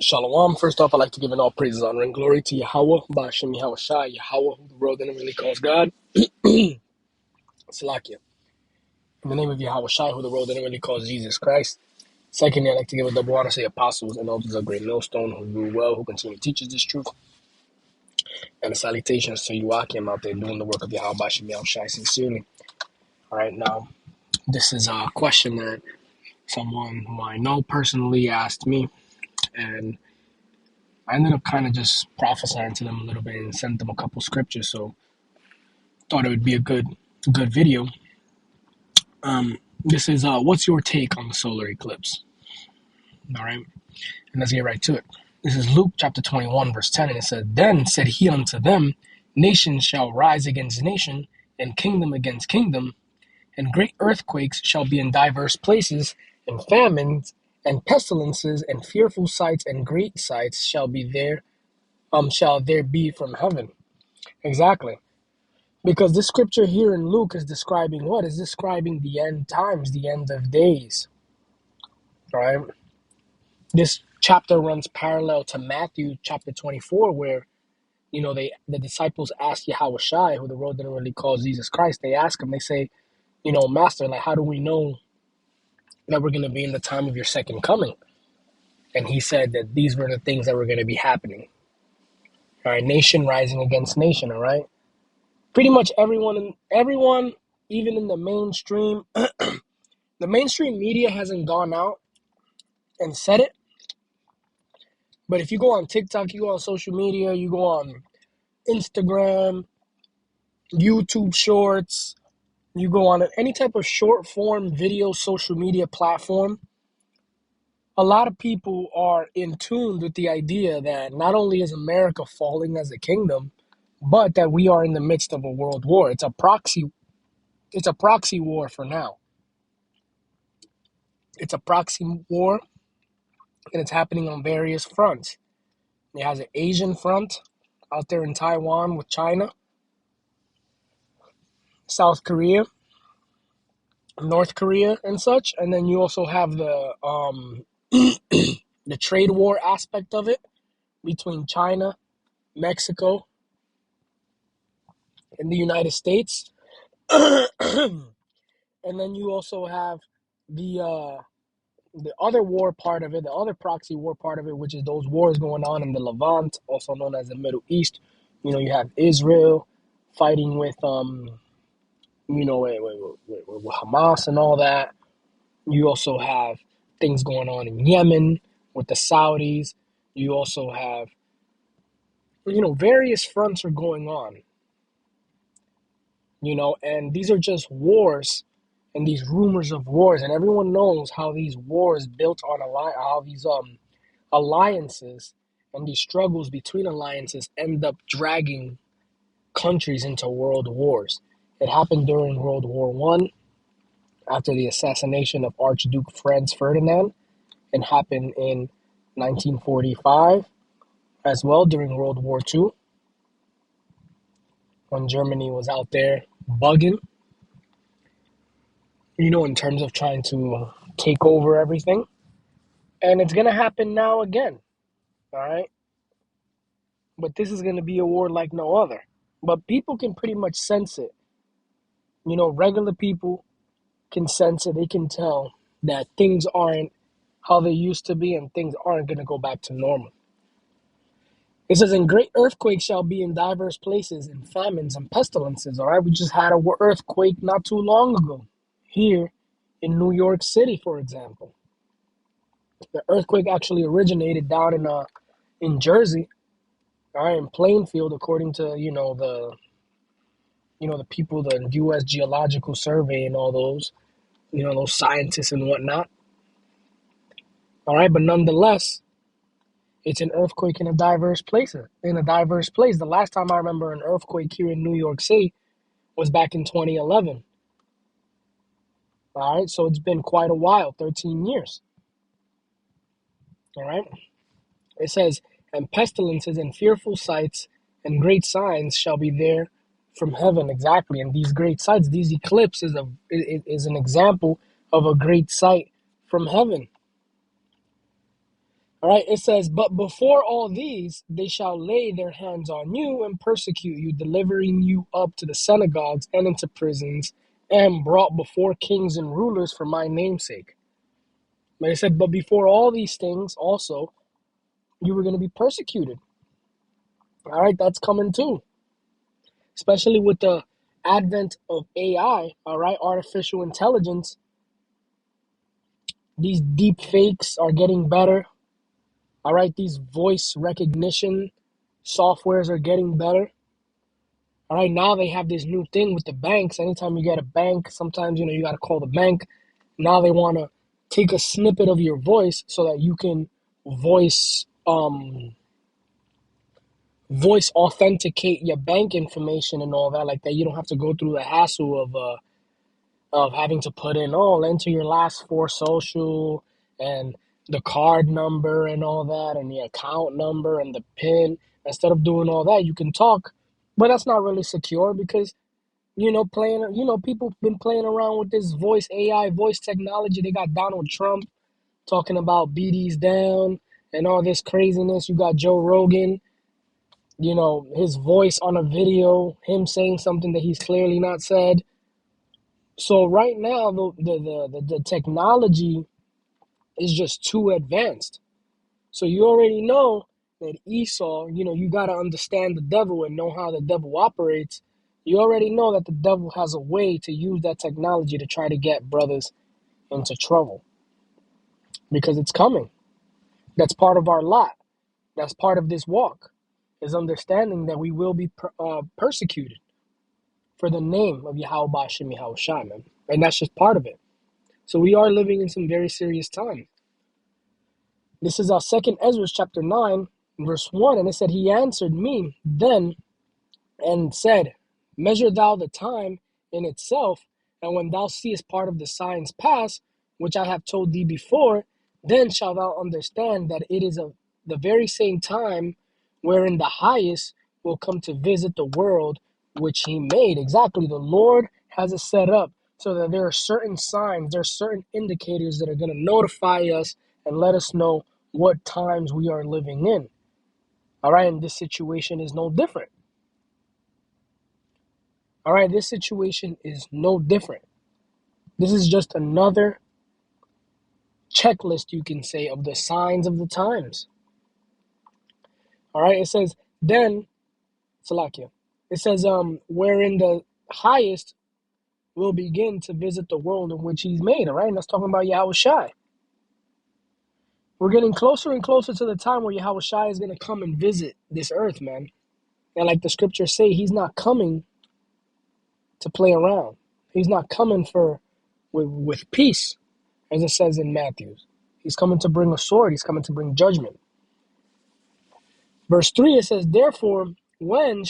Shalom. First off, I'd like to give an all praises, honor, and glory to Yahweh, Ba'ashem Yahweh Shai, Yahweh, who the world didn't really calls God. Salakia. In the name of Yahweh Shai, who the world didn't really calls Jesus Christ. Secondly, I'd like to give a double honor to the apostles and elders of Great Millstone who rule well, who continue to teach us this truth. And the salutations to you, Akim, out there doing the work of Yahweh, Ba'ashem Yahweh Shai, sincerely. All right, now, this is a question that someone who I know personally asked me, and I ended up kind of just prophesying to them a little bit and sent them a couple scriptures, so thought it would be a good video. This is what's your take on the solar eclipse? All right, and let's get right to it. This is Luke chapter 21, verse 10, and it said, "Then said he unto them, Nation shall rise against nation, and kingdom against kingdom, and great earthquakes shall be in diverse places, and famines and pestilences and fearful sights and great sights shall there be from heaven." Exactly. Because this scripture here in Luke is describing what? Is describing the end times, the end of days. Right? This chapter runs parallel to Matthew chapter 24, where, the disciples ask Yahweh Shai, who the world didn't really call Jesus Christ. They ask him, they say, Master, like, how do we know that we're going to be in the time of your second coming? And he said that these were the things that were going to be happening. All right, nation rising against nation, all right? Pretty much everyone, even in the mainstream, the mainstream media hasn't gone out and said it. But if you go on TikTok, you go on social media, you go on Instagram, YouTube Shorts, you go on any type of short form video social media platform, a lot of people are in tune with the idea that not only is America falling as a kingdom, but that we are in the midst of a world war. It's a proxy war for now. It's a proxy war, and it's happening on various fronts. It has an Asian front out there in Taiwan with China, South Korea, North Korea, and such. And then you also have the the trade war aspect of it between China, Mexico, and the United States. And then you also have the other war part of it, the other proxy war part of it, which is those wars going on in the Levant, also known as the Middle East. You have Israel fighting with with Hamas and all that. You also have things going on in Yemen with the Saudis. You also have, various fronts are going on. And these are just wars and these rumors of wars, and everyone knows how these wars built on how these alliances and these struggles between alliances end up dragging countries into world wars. It happened during World War One, after the assassination of Archduke Franz Ferdinand, and happened in 1945 as well during World War Two, when Germany was out there bugging, in terms of trying to take over everything. And it's going to happen now again, all right? But this is going to be a war like no other. But people can pretty much sense it. Regular people can sense it. They can tell that things aren't how they used to be, and things aren't going to go back to normal. It says, "And great earthquakes shall be in diverse places, and famines and pestilences." All right, we just had an earthquake not too long ago here in New York City, for example. The earthquake actually originated down in Jersey, all right, in Plainfield, according to the people, the U.S. Geological Survey and all those, those scientists and whatnot. All right, but nonetheless, it's an earthquake in a diverse place. The last time I remember an earthquake here in New York City was back in 2011. All right, so it's been quite a while, 13 years. All right, it says, "And pestilences and fearful sights and great signs shall be there from heaven." Exactly, and these great sights, these eclipses is an example of a great sight from heaven. All right, it says, but before all these, they shall lay their hands on you and persecute you, delivering you up to the synagogues and into prisons, and brought before kings and rulers for my name's sake. But it said, but before all these things, also, you were going to be persecuted. All right, that's coming too, especially with the advent of AI, all right, artificial intelligence. These deep fakes are getting better. All right, these voice recognition softwares are getting better. All right, now they have this new thing with the banks. Anytime you get a bank, sometimes you got to call the bank. Now they want to take a snippet of your voice so that you can voice voice authenticate your bank information and all that like that. You don't have to go through the hassle of having to put in, oh, enter your last four social and the card number and all that and the account number and the PIN. Instead of doing all that, you can talk, but that's not really secure because people been playing around with this voice AI voice technology. They got Donald Trump talking about BD's down and all this craziness. You got Joe Rogan, his voice on a video, him saying something that he's clearly not said. So right now, the technology is just too advanced. So you already know that Esau, you got to understand the devil and know how the devil operates. You already know that the devil has a way to use that technology to try to get brothers into trouble because it's coming. That's part of our lot. That's part of this walk, is understanding that we will be persecuted for the name of Yahweh Ba'Shem Yahweh Shai, man. And that's just part of it. So we are living in some very serious times. This is our second Ezra chapter 9, verse 1, and it said, he answered me then and said, measure thou the time in itself, and when thou seest part of the signs pass, which I have told thee before, then shalt thou understand that it is the very same time wherein the highest will come to visit the world which he made. Exactly. The Lord has it set up so that there are certain signs, there are certain indicators that are going to notify us and let us know what times we are living in. All right, and this situation is no different. All right, this situation is no different. This is just another checklist, you can say, of the signs of the times. All right, it says, then, Salakia, it says, wherein the highest will begin to visit the world in which he's made. All right, and that's talking about Yahweh Shai. We're getting closer and closer to the time where Yahweh Shai is going to come and visit this earth, man. And like the scriptures say, he's not coming to play around. He's not coming with peace, as it says in Matthew. He's coming to bring a sword. He's coming to bring judgment. Verse 3, it says, therefore, when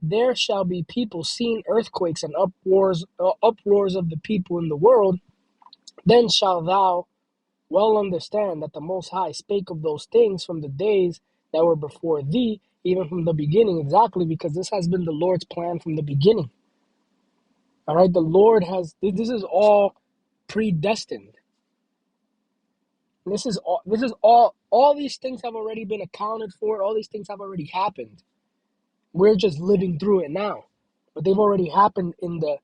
there shall be people seeing earthquakes and uproars of the people in the world, then shalt thou well understand that the Most High spake of those things from the days that were before thee, even from the beginning. Exactly, because this has been the Lord's plan from the beginning. All right, the Lord this is all predestined. This is all these things have already been accounted for. All these things have already happened. We're just living through it now, but they've already happened in the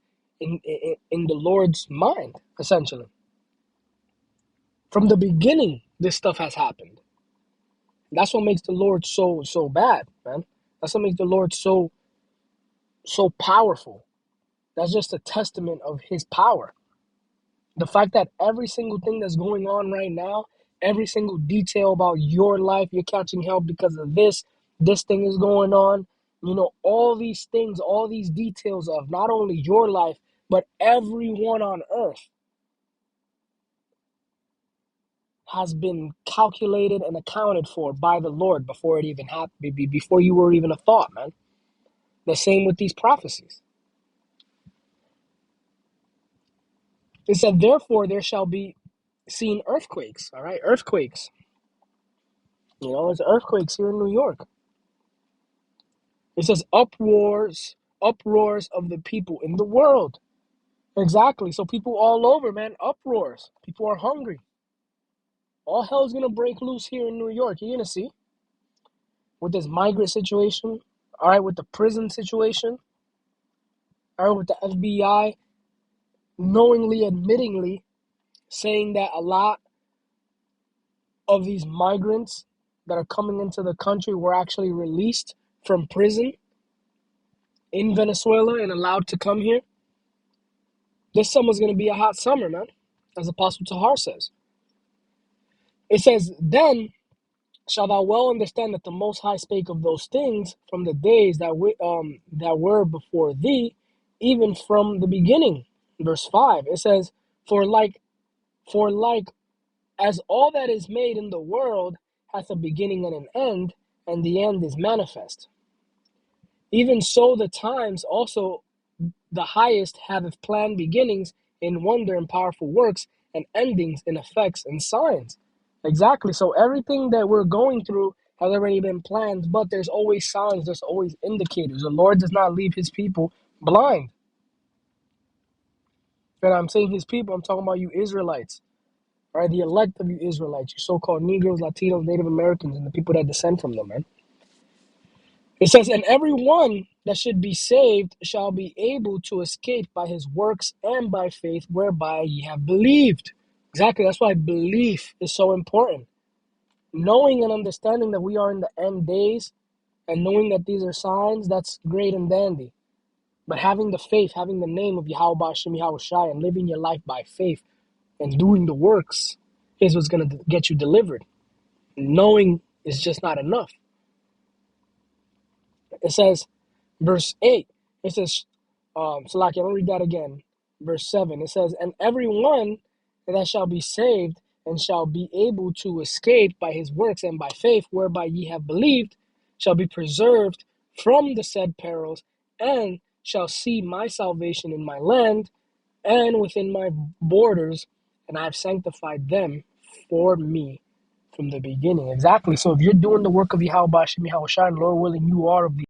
Lord's mind, essentially. From the beginning, this stuff has happened. That's what makes the Lord so bad, man. That's what makes the Lord so powerful. That's just a testament of his power. The fact that every single thing that's going on right now, every single detail about your life, you're catching hell because of this thing is going on. All these things, all these details of not only your life, but everyone on earth has been calculated and accounted for by the Lord before it even happened, before you were even a thought, man. The same with these prophecies. It said, therefore, there shall be seen earthquakes. All right, earthquakes. It's earthquakes here in New York. It says uproars of the people in the world. Exactly. So people all over, man, uproars. People are hungry. all hell's gonna break loose here in New York. You're gonna see with this migrant situation, all right, with the prison situation, all right, with the FBI knowingly, admittingly saying that a lot of these migrants that are coming into the country were actually released from prison in Venezuela and allowed to come here. This summer's going to be a hot summer, man, as Apostle Tahar says. It says, then shall thou well understand that the Most High spake of those things from the days that were before thee, even from the beginning. Verse 5, it says, for like as all that is made in the world hath a beginning and an end, and the end is manifest. Even so the times also the highest haveth planned beginnings in wonder and powerful works, and endings in effects and signs. Exactly. So everything that we're going through has already been planned, but there's always signs, there's always indicators. The Lord does not leave his people blind. And I'm saying his people, I'm talking about you Israelites, right? The elect of you Israelites, you so-called Negroes, Latinos, Native Americans, and the people that descend from them, man. It says, and every one that should be saved shall be able to escape by his works and by faith whereby ye have believed. Exactly. That's why belief is so important. Knowing and understanding that we are in the end days and knowing that these are signs, that's great and dandy. But having the faith, having the name of Yahweh Hashem Yahweh Shai, and living your life by faith and doing the works is what's going to get you delivered. Knowing is just not enough. It says, verse 8, it says, Salaki, I'm going to read that again. Verse 7, it says, and every one that shall be saved and shall be able to escape by his works and by faith whereby ye have believed shall be preserved from the said perils and shall see my salvation in my land and within my borders, and I have sanctified them for me from the beginning. Exactly. So if you're doing the work of Yahweh Hashem Yahweh Shai, Lord willing, you are of the